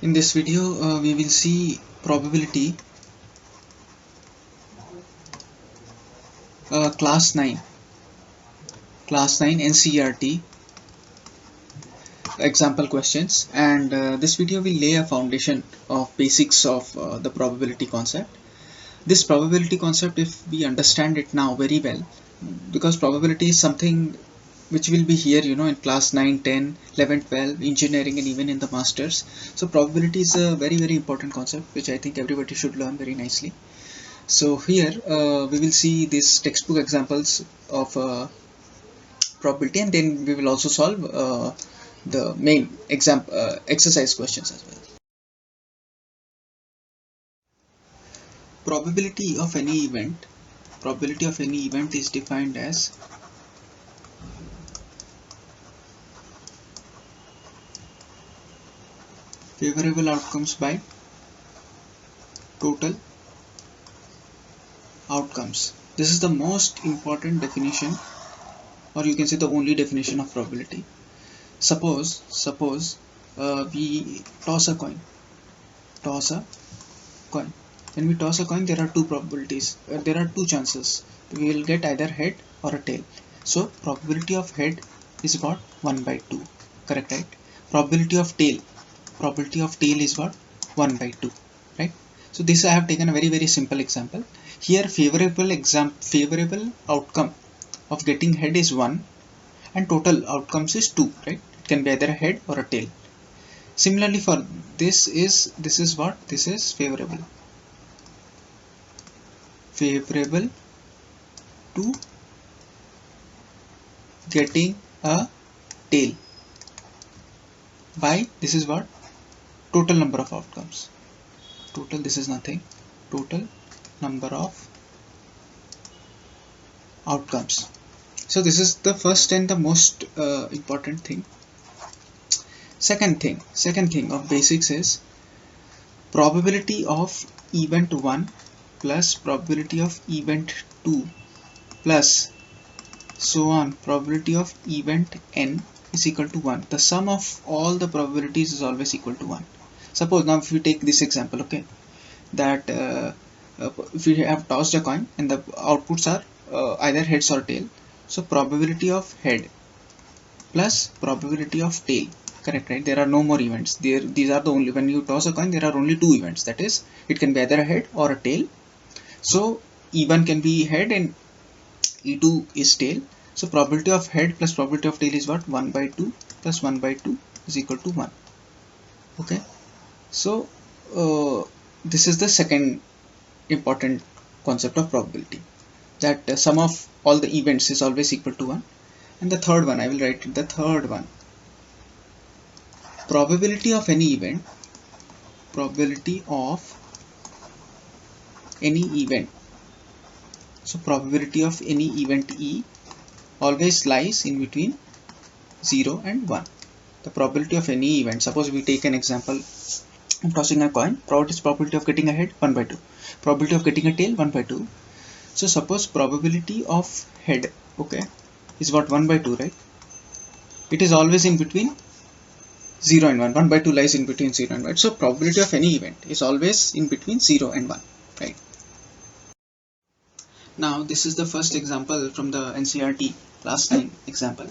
In this video, we will see probability class 9 NCERT example questions, and this video will lay a foundation of basics of the probability concept. This probability concept, if we understand it now very well, because probability is something which will be here, in class 9, 10, 11, 12, engineering, and even in the masters. So probability is a very, very important concept which I think everybody should learn very nicely. So here we will see these textbook examples of probability, and then we will also solve the main exercise questions as well. Probability of any event. Probability of any event is defined as favorable outcomes by total outcomes. This is the most important definition, or you can say the only definition of probability. Suppose we toss a coin. When we toss a coin, there are two probabilities. There are two chances. We will get either head or a tail. So probability of head is what? 1 by 2. Correct, right? Probability of tail is what? 1 by 2. Right? So this I have taken a very, very simple example. Here favorable outcome of getting head is 1 and total outcomes is 2. Right? It can be either a head or a tail. Similarly for this is what? This is favorable to getting a tail by this is what? Total number of outcomes. Total, this is nothing. Total number of outcomes. So this is the first and the most important thing. Second thing of basics is probability of event 1 plus probability of event 2 plus so on probability of event n is equal to 1. The sum of all the probabilities is always equal to 1. Suppose now if we take this example, okay, that if we have tossed a coin and the outputs are either heads or tail, so probability of head plus probability of tail. Correct, right? There are no more events. These are the only, when you toss a coin, there are only two events. That is, it can be either a head or a tail. So E1 can be head and E2 is tail. So probability of head plus probability of tail is what? 1 by 2 plus 1 by 2 is equal to 1. Okay. So this is the second important concept of probability, that sum of all the events is always equal to 1. And the third one, I will write the third one. Probability of any event. So probability of any event E always lies in between 0 and 1. The probability of any event, suppose we take an example, I'm tossing a coin, probability of getting a head 1 by 2, probability of getting a tail 1 by 2. So suppose probability of head, okay, is what? 1 by 2, right? It is always in between 0 and 1. 1 by 2 lies in between 0 and 1. So probability of any event is always in between 0 and 1, right? Now this is the first example from the NCERT class 9 example,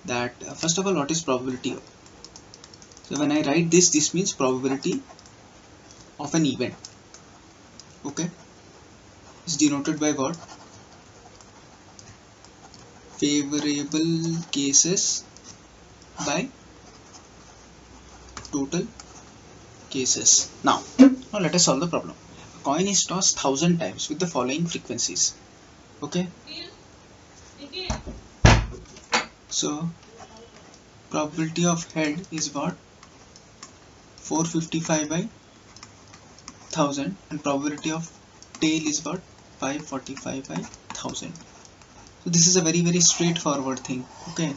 that first of all, what is probability? So when I write this means probability of an event, okay, is denoted by what? Favorable cases by total cases. Now let us solve the problem. A coin is tossed 1000 times with the following frequencies. Okay. So probability of head is what? 455 by 1000, and probability of tail is what? 545 by 1000. So this is a very, very straightforward thing. Okay.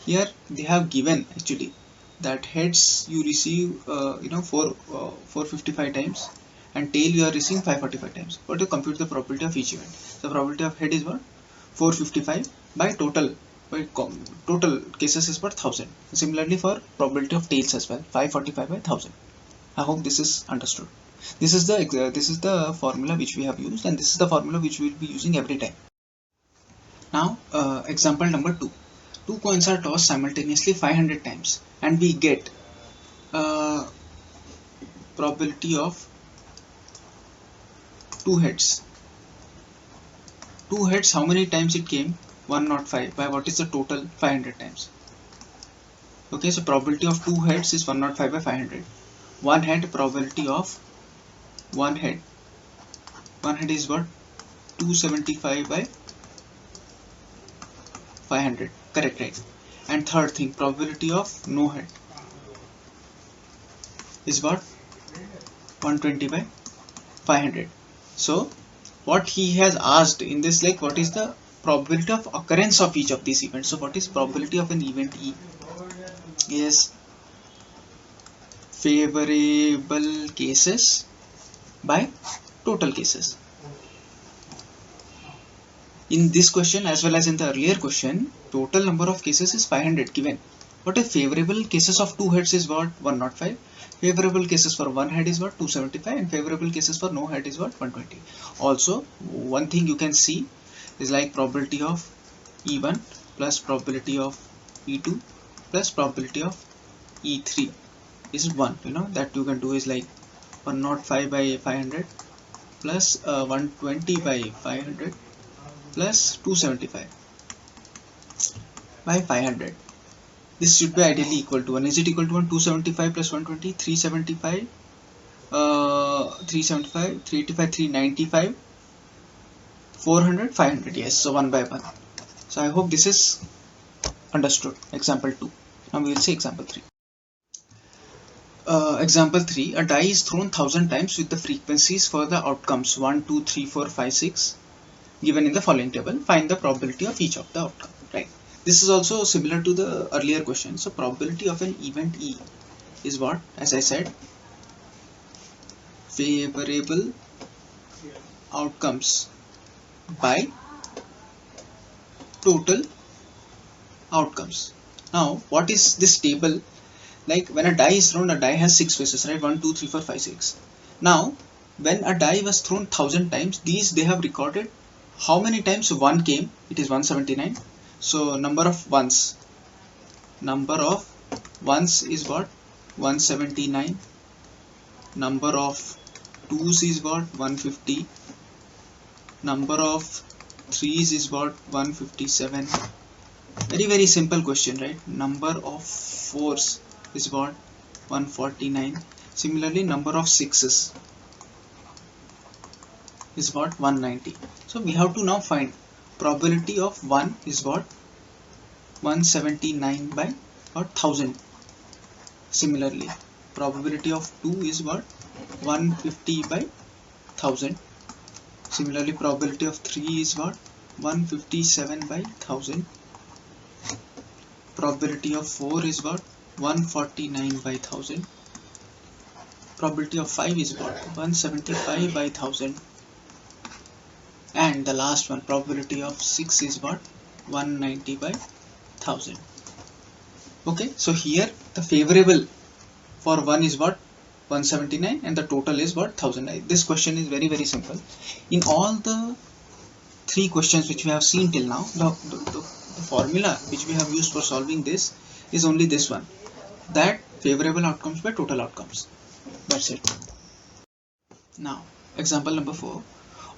Here they have given actually that heads you receive 455 times, and tail you are receiving 545 times. What to compute the probability of each event? The probability of head is what? 455 by total cases is what? 1000. Similarly for probability of tails as well, 545 by 1000. I hope this is understood. This is the formula which we have used, and this is the formula which we will be using every time. Now, example number 2. Two coins are tossed simultaneously 500 times, and we get probability of two heads. Two heads, how many times it came? 105. By what is the total? 500 times. Okay, so probability of two heads is 105 by 500. One head, probability of one head is what? 275 by 500. Correct, right? And third thing, probability of no head is what? 120 by 500. So what he has asked in this, like, what is the probability of occurrence of each of these events? So what is probability of an event E? Is favorable cases by total cases. In this question as well as in the earlier question, total number of cases is 500 given. What if favorable cases of two heads is what? 105. Favorable cases for one head is what? 275, and favorable cases for no head is what? 120. Also, one thing you can see is like probability of E1 plus probability of E2 plus probability of E3 is 1. You know that you can do is like 105 by 500 plus 120 by 500 plus 275 by 500. This should be ideally equal to 1. Is it equal to 1? 275 plus 120, 375, 375, 385, 395, 400, 500. Yes, so 1 by 1. So I hope this is understood. Example 2. Now we will see example 3. Example 3. A die is thrown 1000 times with the frequencies for the outcomes 1, 2, 3, 4, 5, 6 given in the following table. Find the probability of each of the outcome. Right. This is also similar to the earlier question. So probability of an event E is what? As I said, favorable outcomes by total outcomes. Now what is this table? Like when a die is thrown, a die has 6 faces, right? 1, 2, 3, 4, 5, 6. Now when a die was thrown 1000 times, these they have recorded how many times 1 came. It is 179. So number of ones is what? 179. Number of twos is what? 150. Number of threes is what? 157. Very simple question, right? Number of fours is what? 149. Similarly, number of sixes is what? 190. So we have to now find probability of 1 is what? 179 by what? 1000. Similarly, probability of 2 is what? 150 by 1000. Similarly, probability of 3 is what? 157 by 1000. Probability of 4 is what? 149 by 1000. Probability of 5 is what? 175 by 1000. And the last one, probability of 6 is what? 190 by 1000. Okay, so here the favorable for 1 is what? 179, and the total is what? 1000. This question is very simple. In all the 3 questions which we have seen till now, the formula which we have used for solving this is only this one, that favorable outcomes by total outcomes. That's it. Now example number 4.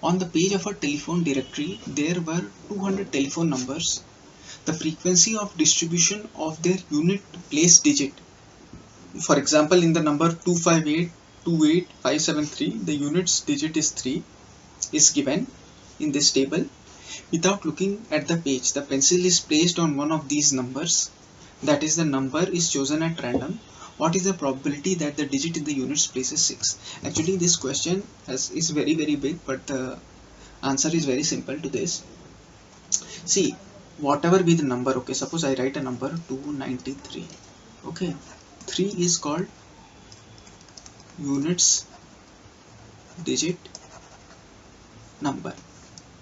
On the page of a telephone directory, there were 200 telephone numbers. The frequency of distribution of their unit place digit, for example, in the number 258-28573, the units digit is 3, is given in this table. Without looking at the page, the pencil is placed on one of these numbers, that is, the number is chosen at random. What is the probability that the digit in the units place is 6? Actually, this question is very big, but the answer is very simple to this. See, whatever be the number, okay, suppose I write a number 293, okay, 3 is called units digit number.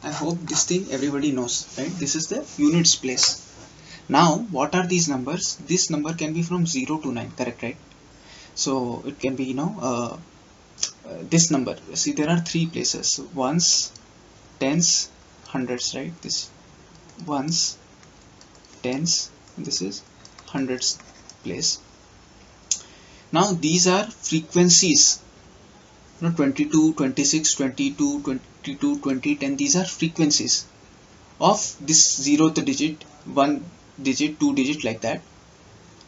I hope this thing everybody knows, right? This is the units place. Now what are these numbers? This number can be from 0 to 9, correct, right? So it can be, you know, this number. See, there are three places: ones, tens, hundreds, right? This ones, tens, and this is hundreds place. Now these are frequencies, you know, 22, 26, 22, 22, 20, 10. These are frequencies of this zeroth digit, one digit, two digit, like that.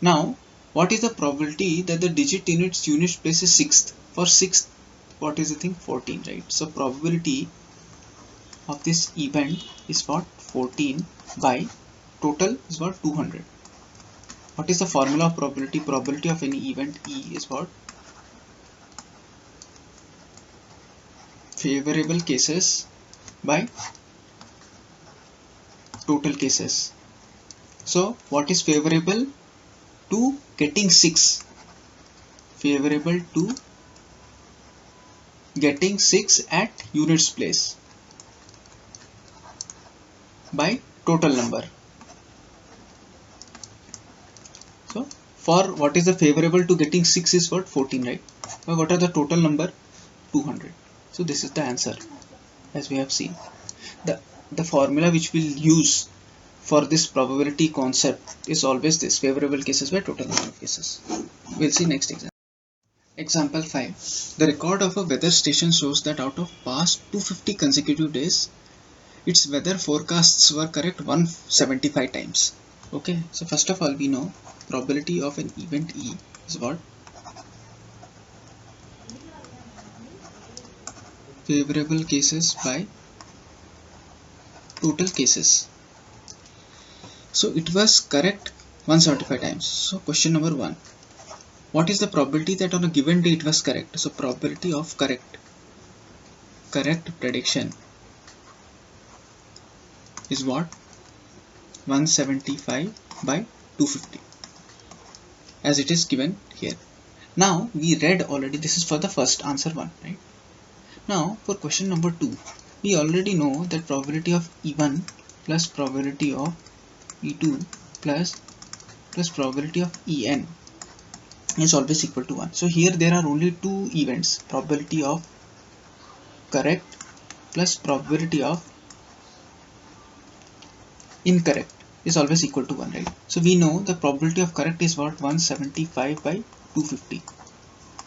Now, what is the probability that the digit in its unit place is sixth? For sixth, what is the thing? 14, right? So probability of this event is what? 14 by total is what? 200. What is the formula of probability? Probability of any event E is what? Favorable cases by total cases. So what is favorable to getting 6? Favorable to getting 6 at units place by total number. So for what is the favorable to getting 6 is what? 14, right? But what are the total number? 200. So this is the answer, as we have seen. The formula which we'll use for this probability concept is always this: favorable cases by total number of cases. We'll see next example. Example 5. The record of a weather station shows that out of past 250 consecutive days, its weather forecasts were correct 175 times. Okay, so first of all, we know probability of an event E is what? Favorable cases by total cases. So it was correct 175 times. So question number 1. What is the probability that on a given day it was correct? So probability of correct prediction is what? 175 by 250, as it is given here. Now we read already, this is for the first answer 1, right? Now for question number 2, we already know that probability of E1 plus probability of E2 plus probability of En is always equal to 1. So here there are only two events: probability of correct plus probability of incorrect is always equal to 1, right? So we know the probability of correct is what? 175 by 250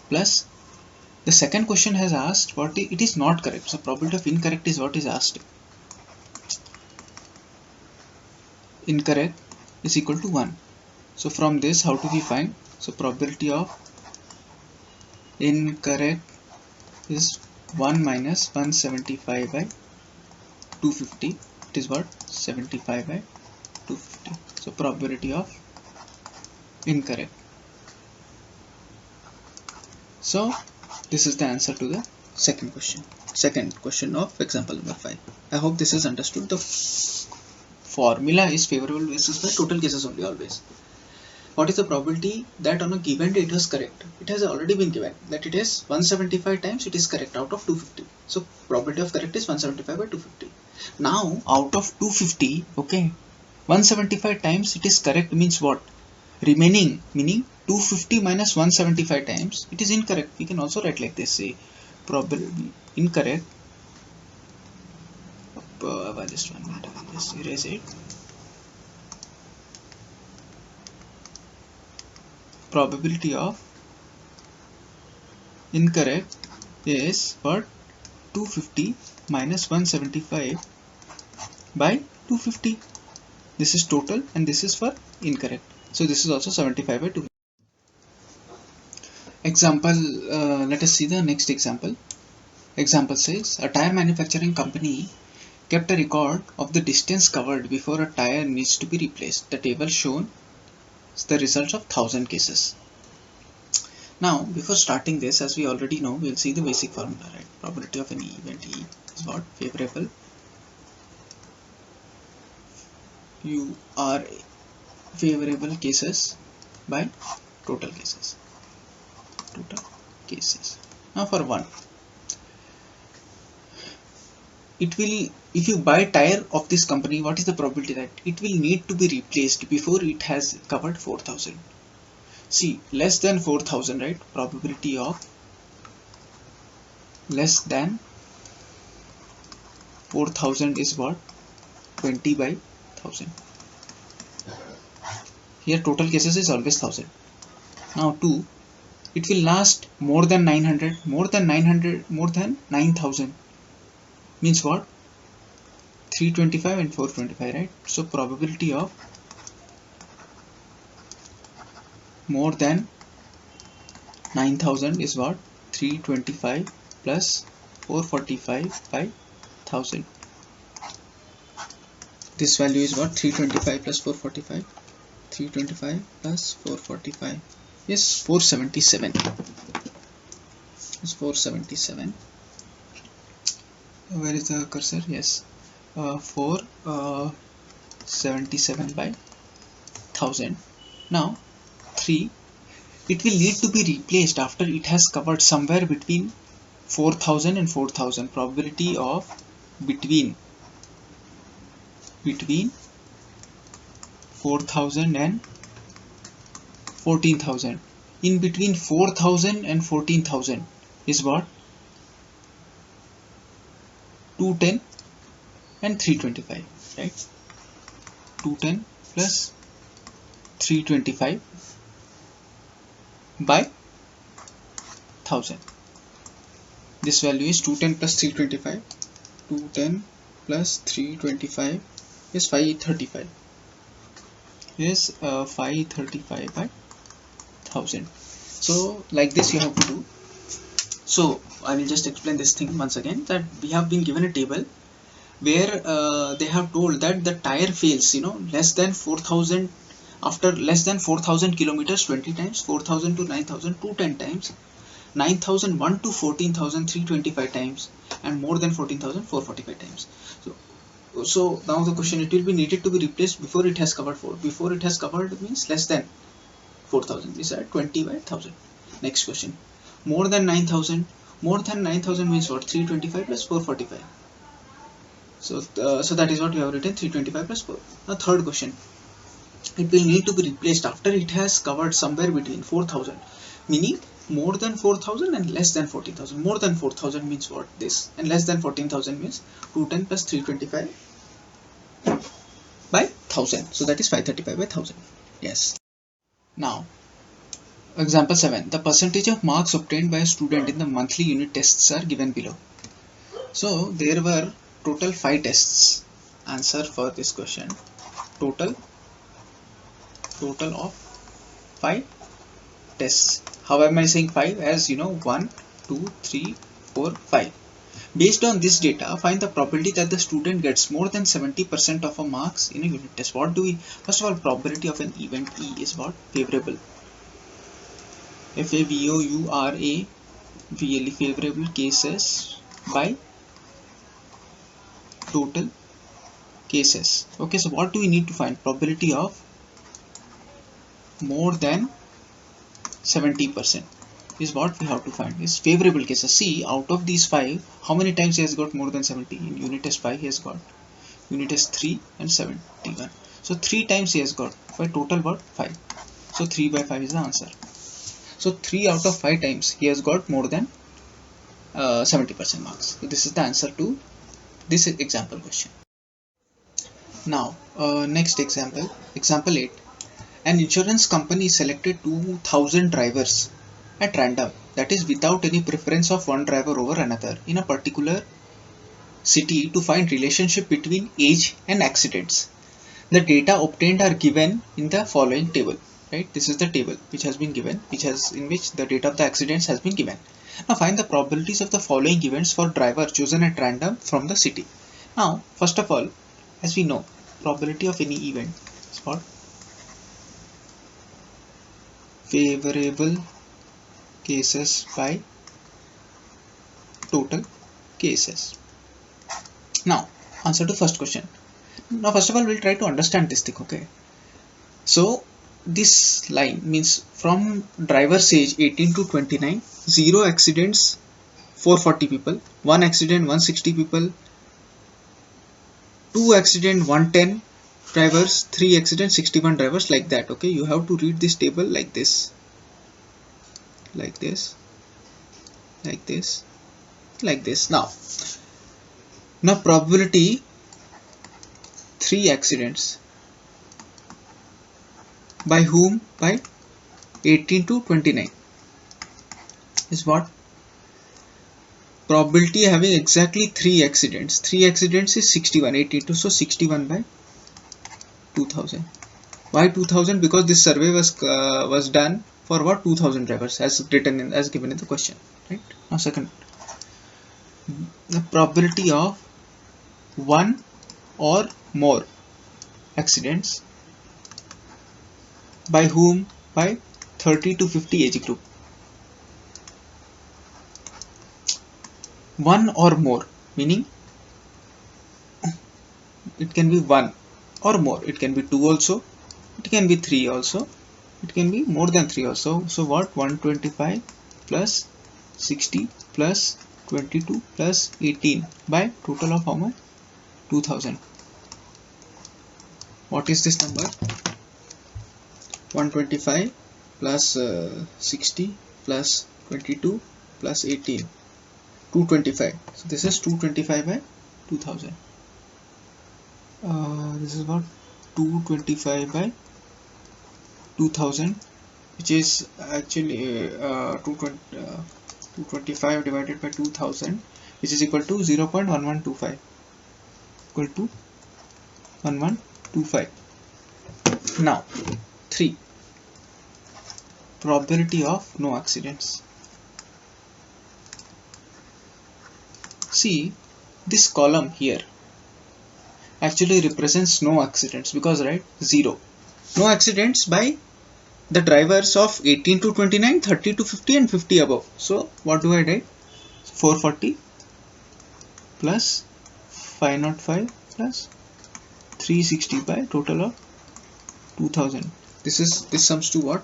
plus the second question has asked what it is not correct. So probability of incorrect is what is asked. Incorrect is equal to 1. So from this, how do we find? So probability of incorrect is 1 minus 175 by 250. It is what? 75 by 250. So probability of incorrect. So this is the answer to the second question of example number 5. I hope this is understood. The formula is favorable basis by total cases only always. What is the probability that on a given day it was correct? It has already been given that it is 175 times it is correct out of 250. So probability of correct is 175 by 250. Now out of 250, okay, 175 times it is correct means what? Remaining, meaning 250 minus 175 times it is incorrect. We can also write like this: say probability incorrect. Just 1 minute, I will just erase it. Probability of incorrect is what? 250 minus 175 by 250. This is total and this is for incorrect. So this is also 75 by 250. Example, let us see the next example. Example says a tire manufacturing company kept a record of the distance covered before a tire needs to be replaced. The table shown is the results of 1000 cases. Now before starting this, as we already know, we'll see the basic formula, right? Probability of any event E is what? Favorable favorable cases by total cases. Now for 1, it will, if you buy tire of this company, what is the probability that it will need to be replaced before it has covered 4000? see, less than 4000, right? Probability of less than 4000 is what? 20 by 1000. Here total cases is always 1000. Now 2, it will last more than 900, more than 900, more than 9000 means what? 325 and 425, right? So probability of more than 9000 is what? 325 plus 445 by 1000. This value is what? 325 plus 445. 325 plus 445 is 477. It's 477. Where is the cursor? Yes, 477 by 1000. Now 3, it will need to be replaced after it has covered somewhere between 4000 and 4000. Probability of between 4000 and 14,000. In between 4000 and 14,000 is what? 210 and 325, right? 210 plus 325 by 1000. This value is 210 plus 325. 210 plus 325 is 535. Is 535 by 1000. So like this you have to do. So I will just explain this thing once again, that we have been given a table where they have told that the tire fails, less than 4000, after less than 4000 kilometers 20 times, 4000 to 9000 210 times, 9001 to 14,000 325 times, and more than 14,000 445 times. So now the question, it will be needed to be replaced before it has covered 4. Before it has covered means less than 4000 is at 20 by 1000. Next question, more than 9000. More than 9000 means what? 325 plus 445. So that is what we have written, 325 plus 4. Now third question, it will need to be replaced after it has covered somewhere between 4000, meaning more than 4000 and less than 14,000. More than 4000 means what? This, and less than 14,000 means 210 plus 325 by 1000. So that is 535 by 1000. Yes. Now example 7, the percentage of marks obtained by a student in the monthly unit tests are given below. So there were total 5 tests. Answer for this question, total of 5 tests. How am I saying 5? As 1 2 3 4 5. Based on this data, find the probability that the student gets more than 70% of a marks in a unit test. What do we, first of all, probability of an event E is what? Favorable. FAVOURABLE, favorable cases by total cases. Okay, so what do we need to find? Probability of more than 70% is what we have to find, is favorable cases. See, out of these 5, how many times he has got more than 70? In unit test 5 he has got, unit test 3 and 71. So 3 times he has got, by total what? 5. So 3 by 5 is the answer. So 3 out of 5 times he has got more than 70% marks. So this is the answer to this example question. Now next example, example 8. An insurance company selected 2000 drivers at random, that is without any preference of one driver over another, in a particular city to find relationship between age and accidents. The data obtained are given in the following table. Right, this is the table which has been given, in which the data of the accidents has been given. Now find the probabilities of the following events for driver chosen at random from the city. Now first of all, as we know, probability of any event is what? Favorable cases by total cases. Now answer to first question. Now first of all, we'll try to understand this thing. Okay, so this line means from driver's age 18 to 29, 0 accidents 440 people, 1 accident 160 people, 2 accident 110 drivers, 3 accident 61 drivers, like that. Okay, you have to read this table like this. like this, like this, like this. Now probability 3 accidents. By whom? By 18 to 29 is what? Probability having exactly 3 accidents. 3 accidents is 61, 82, so 61 by 2000. Why 2000? Because this survey was done for what? 2000 drivers, as written in, as given in the question, right? Now second, the probability of 1 or more accidents. By whom? By 30 to 50 age group. 1 or more, meaning it can be 1 or more, it can be 2 also, it can be 3 also, it can be more than 3 also. So what? 125 plus 60 plus 22 plus 18 by total of how much? 2000. What is this number? 125 plus 60 plus 22 plus 18, 225. So this is 225 by 2000. This is what? 225 by 2000, which is actually 225 divided by 2000, which is equal to 0.1125, equal to 1125. Now 3, probability of no accidents. See, this column here actually represents no accidents, because right, 0, no accidents by the drivers of 18 to 29, 30 to 50 and 50 above. So what do I write? 440 plus 505 plus 360 by total of 2000. This sums to what?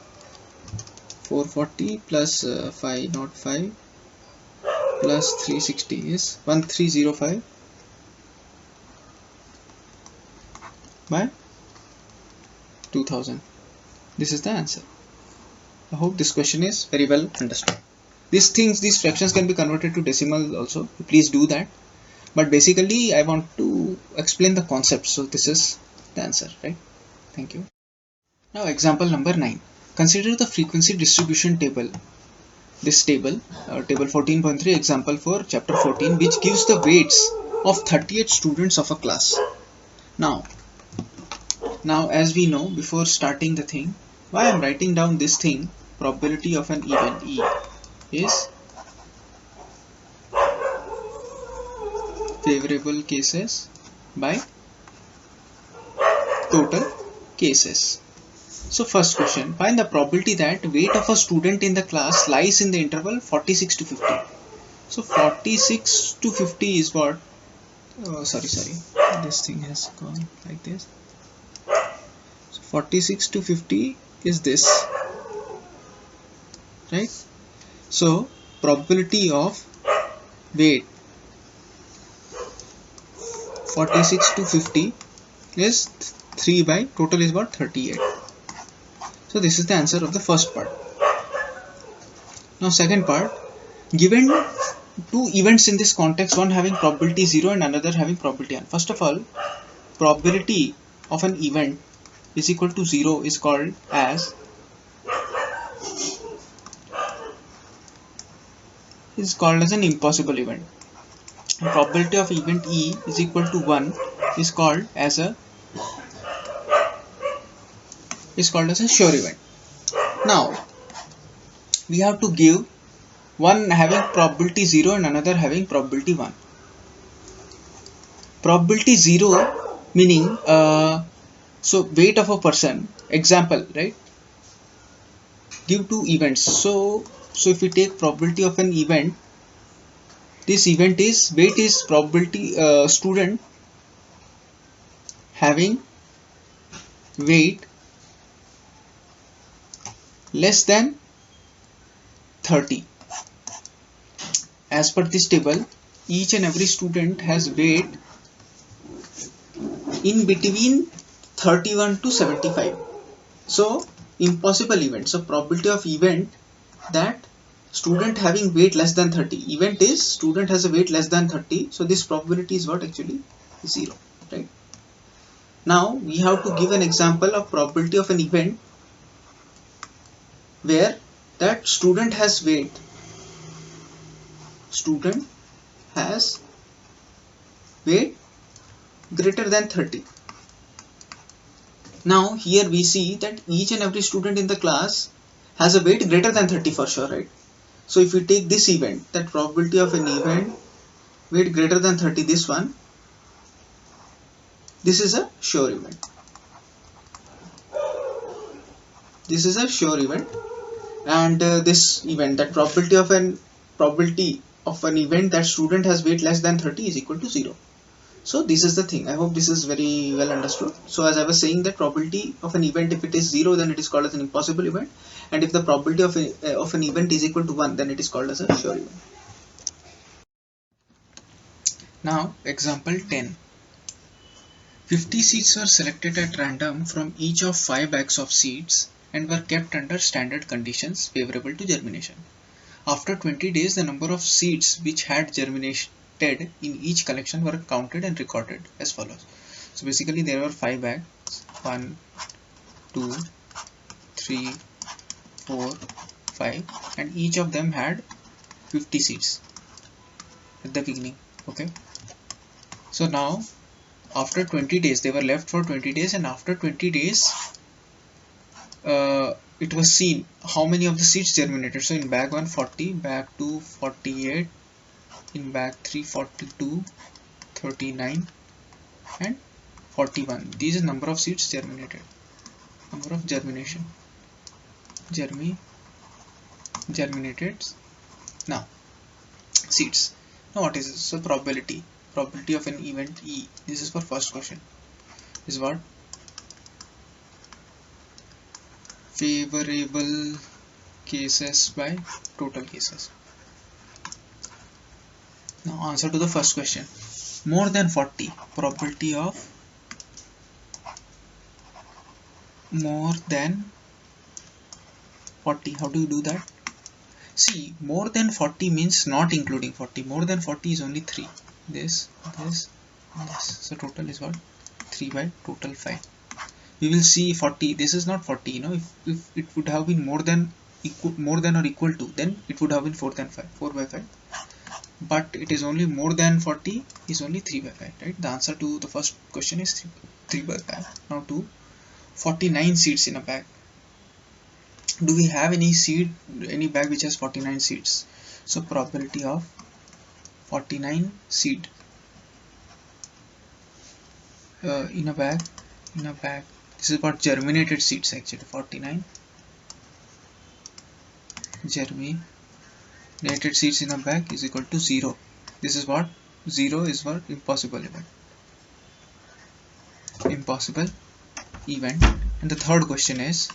440 plus 505 plus 360 is 1305 by 2000. This is the answer. I hope this question is very well understood. These fractions can be converted to decimal also. Please do that. But basically, I want to explain the concept. So this is the answer, right? Thank you. Now example number 9. Consider the frequency distribution table. This table, table 14.3, example for chapter 14, which gives the weights of 38 students of a class. Now as we know, before starting the thing, why I am writing down this thing, probability of an event E is favorable cases by total cases. So first question, find the probability that weight of a student in the class lies in the interval 46 to 50. So 46 to 50 is what? Sorry, this thing has gone like this. So 46 to 50 is this, right? So probability of weight 46 to 50 is 3 by total is what? 38. So this is the answer of the first part. Now second part, given two events in this context, one having probability 0 and another having probability 1. First of all, probability of an event is equal to 0 is called as an impossible event. And probability of event E is equal to 1 is called as a sure event. Now we have to give one having probability 0 and another having probability 1. Probability 0 meaning so weight of a person, example, right? Give two events. So if we take probability of an event, this event is weight is probability student having weight less than 30. As per this table, each and every student has weight in between 31 to 75. So impossible event. So probability of event that student having weight less than 30. Event is student has a weight less than 30, so this probability is what? Actually 0, right? Now we have to give an example of probability of an event where that student has weight greater than 30. Now here we see that each and every student in the class has a weight greater than 30 for sure, right? So if we take this event, that probability of an event weight greater than 30, this one, this is a sure event. This is a sure event, and this event, that probability of an event that student has weight less than 30 is equal to 0. So this is the thing. I hope this is very well understood. So as I was saying, that probability of an event, if it is 0, then it is called as an impossible event, and if the probability of an event is equal to 1, then it is called as a sure event. Now example 10. 50 seeds were selected at random from each of 5 bags of seeds and were kept under standard conditions favorable to germination. After 20 days, the number of seeds which had germinated in each collection were counted and recorded as follows. So basically there were 5 bags, 1, 2, 3, 4, 5, and each of them had 50 seeds at the beginning. Okay. So now after 20 days, they were left for 20 days, and after 20 days it was seen how many of the seeds germinated. So in bag 1 40, bag 2 48, in bag 3 42, 39 and 41. These are number of seeds germinated, number of germinated. Now seeds. Now what is this? So probability of an event E. This is for first question. Is what? Favorable cases by total cases. Now answer to the first question. More than 40. Probability of more than 40. How do you do that? See, more than 40 means not including 40. More than 40 is only 3. This, this, and this. So total is what? 3 by total 5. We will see 40. This is not 40. You know, if it would have been more than or equal to, then it would have been 4 than 5. 4 by 5. But it is only more than 40 is only 3 by 5. Right? The answer to the first question is 3 by 5. Now to 49 seeds in a bag. Do we have any bag which has 49 seeds? So probability of 49 seed in a bag. This is about germinated seeds actually. 49 germinated seeds in a bag is equal to 0. This is what? 0 is what? Impossible event. And the third question is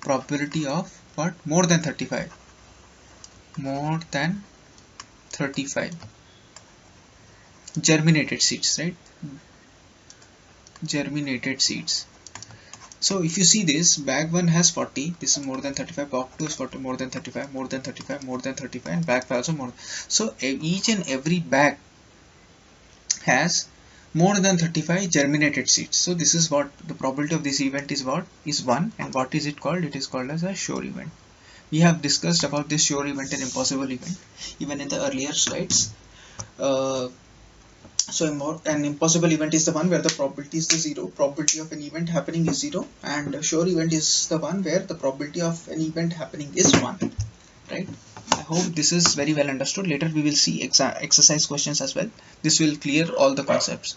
probability of what? More than 35. More than 35 germinated seeds, right? Germinated seeds. So if you see this, bag 1 has 40, this is more than 35, bag 2 is 40, more than 35, more than 35, more than 35, and bag 5 also more. So each and every bag has more than 35 germinated seeds. So this is what the probability of this event is. What is 1, and what is it called? It is called as a sure event. We have discussed about this sure event and impossible event even in the earlier slides. So an impossible event is the one where the probability is the 0, probability of an event happening is 0, and a sure event is the one where the probability of an event happening is 1, right? I hope this is very well understood. Later we will see exercise questions as well. This will clear all the concepts.